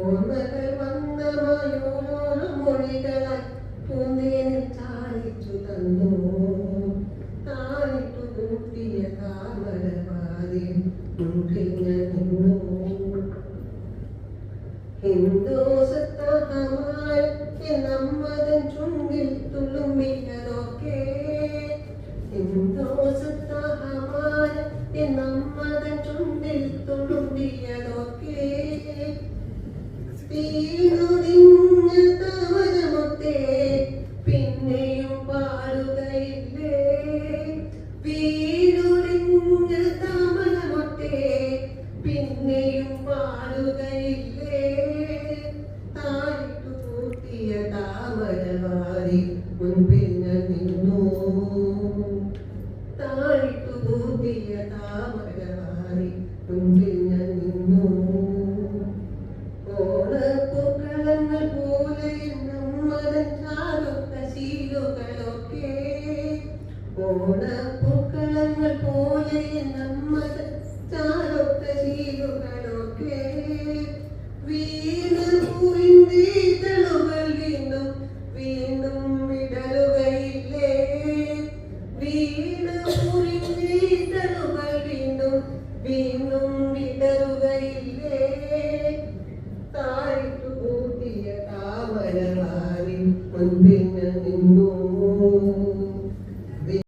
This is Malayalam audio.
ഓർമ്മകൾ വന്ന മയോരോരോ മൊഴികളായി പൂന്തേനിൽ ചാലിച്ചു തന്നു. താനിട്ടു കൂട്ടിയ താമരവാതിൽ മുൻപിൽ ഞാൻ നിന്നു. ഹിന്ദോസത്ത ഹമാര എന്നമ്മതൻ ചുണ്ടിൽ തുളുമ്പിയതൊക്കെ. ഹിന്ദോസത്ത ഹമാര എന്നമ്മതൻ ചുണ്ടിൽ തുളുമ്പിയതൊക്കെ. വീണൊടിഞ്ഞ താമരമൊത്തേ പിന്നെയും പാടുകയില്ലേ. വീണൊടിഞ്ഞ താമരമൊത്തേ പിന്നെയും പാടുകയില്ലേ. താഴിട്ടു കൂട്ടിയ താമരവാതിൽ മുൻപിൽ ഞാൻ നിന്നു. താഴിട്ടു കൂട്ടിയ താമരവാതിൽ മുൻപിൽ ഞാൻ നിന്നു. ഓണപ്പൂക്കളങ്ങൾ പോലെ നമ്മതൻ ചാരുത്ത ശീലുകളൊക്കെ. ഓണപ്പൂക്കളങ്ങൾ പോലെ നമ്മതൻ ചാരുത്ത ശീലുകളൊക്കെ. വീണപൂവിൻ്റെ ഇതളുകൾ വീണ്ടും വീണ്ടും വിടരുകയില്ലേ. വീണപൂവിൻ്റെ ഇതളുകൾ വീണ്ടും വീണ്ടും വിടരുകയില്ലേ. താഴിട്ടു കൂട്ടിയ താമരവാതിൽ മുൻപിൽ ഞാൻ നിന്നു.